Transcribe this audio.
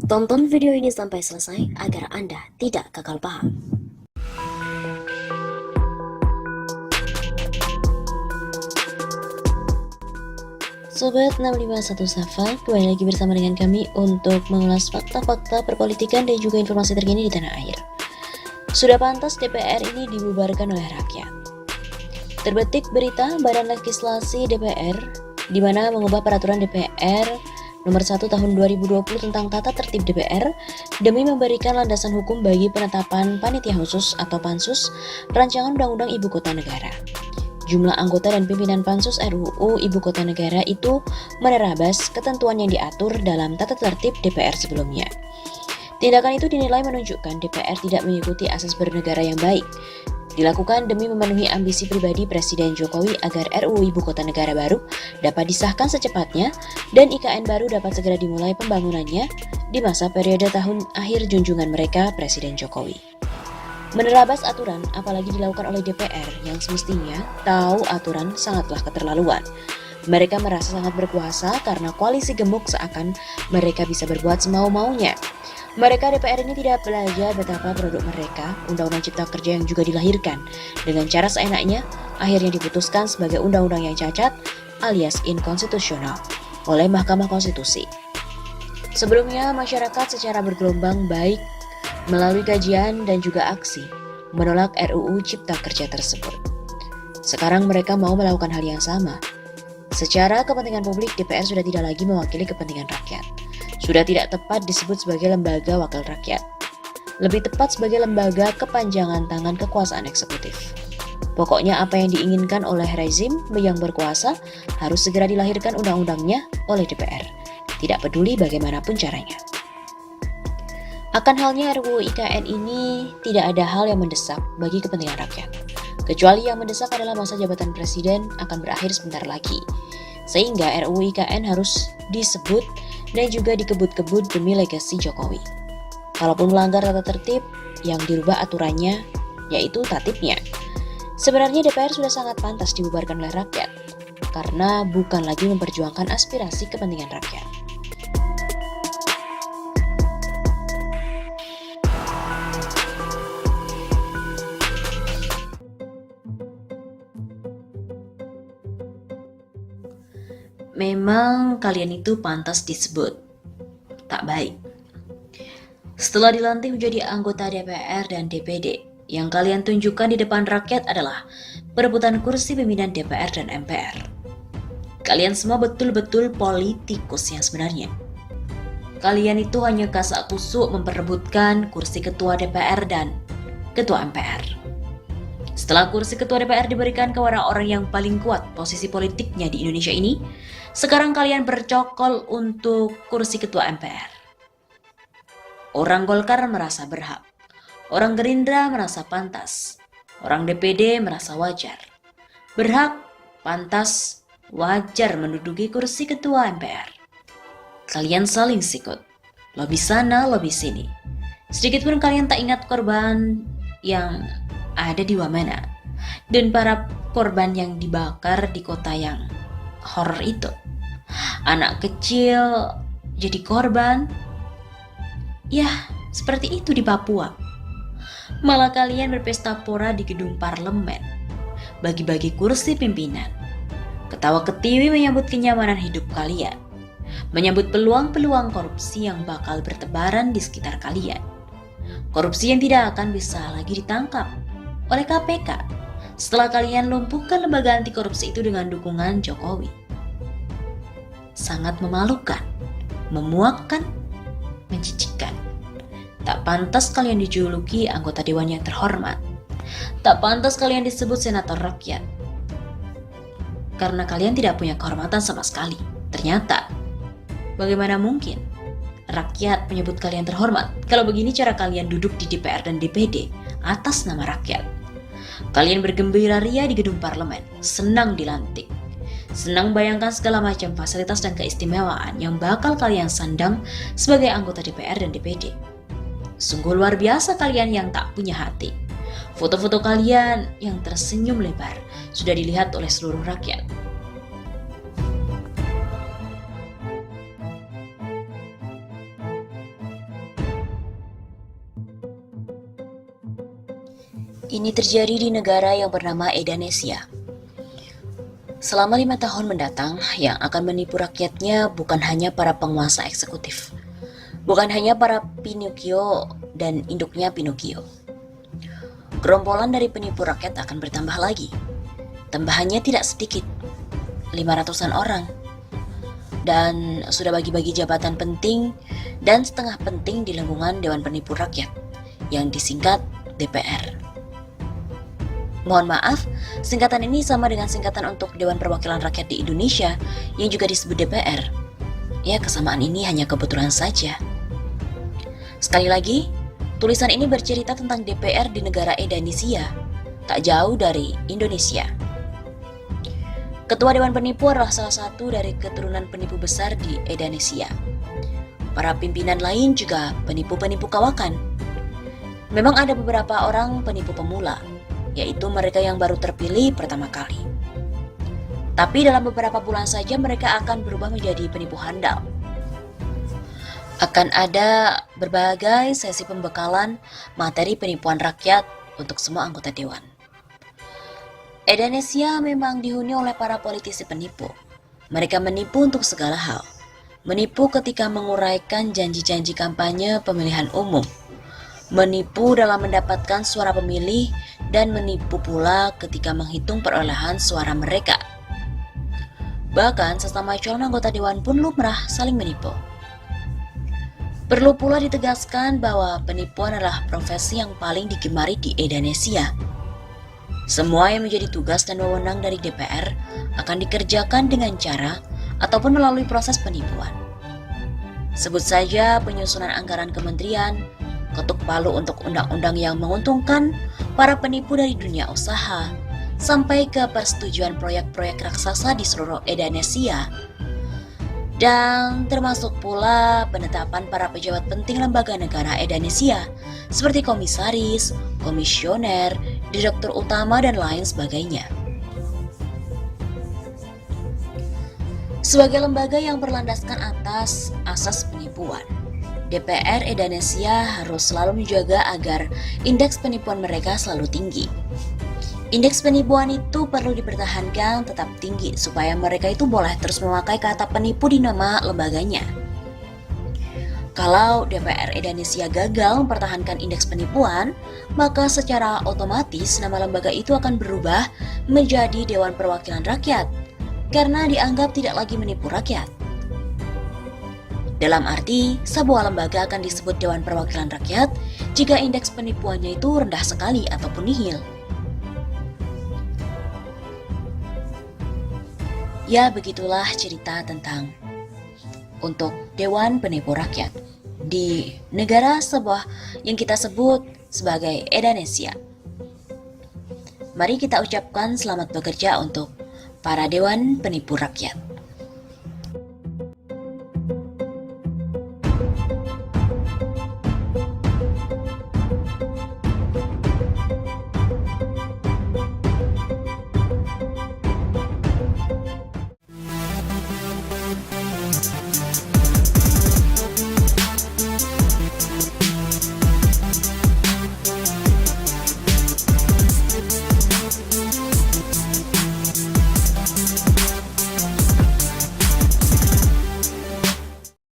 Tonton video ini sampai selesai agar Anda tidak gagal paham. Sobat 651 Safa, kembali lagi bersama dengan kami untuk mengulas fakta-fakta perpolitikan dan juga informasi terkini di tanah air. Sudah pantas DPR ini dibubarkan oleh rakyat. Terbetik berita Badan Legislasi DPR di mana mengubah peraturan DPR Nomor 1 Tahun 2020 tentang tata tertib DPR demi memberikan landasan hukum bagi penetapan panitia khusus atau pansus rancangan undang-undang Ibu Kota Negara. Jumlah anggota dan pimpinan pansus RUU Ibu Kota Negara itu menerabas ketentuan yang diatur dalam tata tertib DPR sebelumnya. Tindakan itu dinilai menunjukkan DPR tidak mengikuti asas bernegara yang baik. Dilakukan demi memenuhi ambisi pribadi Presiden Jokowi agar RUU Ibu Kota Negara baru dapat disahkan secepatnya dan IKN baru dapat segera dimulai pembangunannya di masa periode tahun akhir junjungan mereka Presiden Jokowi. Menerabas aturan apalagi dilakukan oleh DPR yang semestinya tahu aturan sangatlah keterlaluan. Mereka merasa sangat berkuasa karena koalisi gemuk seakan mereka bisa berbuat semau-maunya. Mereka DPR ini tidak belajar betapa produk mereka, Undang-Undang Cipta Kerja yang juga dilahirkan dengan cara seenaknya, akhirnya diputuskan sebagai undang-undang yang cacat alias inkonstitusional oleh Mahkamah Konstitusi. Sebelumnya, masyarakat secara bergelombang baik melalui kajian dan juga aksi menolak RUU Cipta Kerja tersebut. Sekarang mereka mau melakukan hal yang sama. Secara kepentingan publik, DPR sudah tidak lagi mewakili kepentingan rakyat. Sudah tidak tepat disebut sebagai lembaga wakil rakyat. Lebih tepat sebagai lembaga kepanjangan tangan kekuasaan eksekutif. Pokoknya apa yang diinginkan oleh rezim yang berkuasa harus segera dilahirkan undang-undangnya oleh DPR. Tidak peduli bagaimanapun caranya. Akan halnya RUU IKN ini tidak ada hal yang mendesak bagi kepentingan rakyat. Kecuali yang mendesak adalah masa jabatan presiden akan berakhir sebentar lagi. Sehingga RUU IKN harus disebut dan juga dikebut-kebut demi legasi Jokowi. Kalaupun melanggar tata tertib, yang dirubah aturannya, yaitu tatibnya. Sebenarnya DPR sudah sangat pantas dibubarkan oleh rakyat, karena bukan lagi memperjuangkan aspirasi kepentingan rakyat. Memang kalian itu pantas disebut tak baik. Setelah dilantik menjadi anggota DPR dan DPD, yang kalian tunjukkan di depan rakyat adalah perebutan kursi pimpinan DPR dan MPR. Kalian semua betul-betul politikus yang sebenarnya. Kalian itu hanya kasak kusuk memperebutkan kursi ketua DPR dan ketua MPR. Setelah kursi ketua DPR diberikan ke orang-orang yang paling kuat posisi politiknya di Indonesia ini, sekarang kalian bercokol untuk kursi ketua MPR. Orang Golkar merasa berhak, orang Gerindra merasa pantas, orang DPD merasa wajar. Berhak, pantas, wajar menduduki kursi ketua MPR. Kalian saling sikut, lobi sana, lobi sini. Sedikitpun kalian tak ingat korban yang ada di Wamena dan para korban yang dibakar di kota yang horor itu. Anak kecil jadi korban. Ya, seperti itu di Papua. Malah kalian berpesta pora di gedung parlemen, bagi-bagi kursi pimpinan. Ketawa ketiwi menyambut kenyamanan hidup kalian, menyambut peluang-peluang korupsi yang bakal bertebaran di sekitar kalian. Korupsi yang tidak akan bisa lagi ditangkap oleh KPK setelah kalian lumpuhkan lembaga anti korupsi itu dengan dukungan Jokowi. Sangat memalukan, memuakkan, mencicikkan. Tak pantas kalian dijuluki anggota dewan yang terhormat. Tak pantas kalian disebut senator rakyat. Karena kalian tidak punya kehormatan sama sekali. Ternyata, bagaimana mungkin rakyat menyebut kalian terhormat kalau begini cara kalian duduk di DPR dan DPD atas nama rakyat? Kalian bergembira ria di gedung parlemen, senang dilantik. Senang bayangkan segala macam fasilitas dan keistimewaan yang bakal kalian sandang sebagai anggota DPR dan DPD. Sungguh luar biasa kalian yang tak punya hati. Foto-foto kalian yang tersenyum lebar sudah dilihat oleh seluruh rakyat. Ini terjadi di negara yang bernama Indonesia. Selama 5 tahun mendatang, yang akan menipu rakyatnya bukan hanya para penguasa eksekutif, bukan hanya para Pinocchio dan induknya Pinocchio. Gerombolan dari penipu rakyat akan bertambah lagi. Tambahannya tidak sedikit, 500-an orang. Dan sudah bagi-bagi jabatan penting dan setengah penting di lingkungan Dewan Penipu Rakyat, yang disingkat DPR. Mohon maaf, singkatan ini sama dengan singkatan untuk Dewan Perwakilan Rakyat di Indonesia yang juga disebut DPR. Ya, kesamaan ini hanya kebetulan saja. Sekali lagi, tulisan ini bercerita tentang DPR di negara Indonesia, tak jauh dari Indonesia. Ketua Dewan Penipu adalah salah satu dari keturunan penipu besar di Indonesia. Para pimpinan lain juga penipu-penipu kawakan. Memang ada beberapa orang penipu pemula, yaitu mereka yang baru terpilih pertama kali. Tapi dalam beberapa bulan saja mereka akan berubah menjadi penipu handal. Akan ada berbagai sesi pembekalan materi penipuan rakyat untuk semua anggota dewan. Indonesia memang dihuni oleh para politisi penipu. Mereka menipu untuk segala hal. Menipu ketika menguraikan janji-janji kampanye pemilihan umum. Menipu dalam mendapatkan suara pemilih dan menipu pula ketika menghitung perolehan suara mereka. Bahkan sesama calon anggota dewan pun lumrah saling menipu. Perlu pula ditegaskan bahwa penipuan adalah profesi yang paling digemari di Indonesia. Semua yang menjadi tugas dan wewenang dari DPR akan dikerjakan dengan cara ataupun melalui proses penipuan. Sebut saja penyusunan anggaran kementerian, ketuk palu untuk undang-undang yang menguntungkan para penipu dari dunia usaha, sampai ke persetujuan proyek-proyek raksasa di seluruh Indonesia, dan termasuk pula penetapan para pejabat penting lembaga negara Indonesia, seperti komisaris, komisioner, direktur utama, dan lain sebagainya. Sebagai lembaga yang berlandaskan atas asas penipuan, DPR Indonesia harus selalu menjaga agar indeks penipuan mereka selalu tinggi. Indeks penipuan itu perlu dipertahankan tetap tinggi supaya mereka itu boleh terus memakai kata penipu di nama lembaganya. Kalau DPR Indonesia gagal mempertahankan indeks penipuan, maka secara otomatis nama lembaga itu akan berubah menjadi Dewan Perwakilan Rakyat karena dianggap tidak lagi menipu rakyat. Dalam arti, sebuah lembaga akan disebut Dewan Perwakilan Rakyat jika indeks penipuannya itu rendah sekali ataupun nihil. Ya, begitulah cerita tentang untuk Dewan Penipu Rakyat di negara sebuah yang kita sebut sebagai Indonesia. Mari kita ucapkan selamat bekerja untuk para Dewan Penipu Rakyat.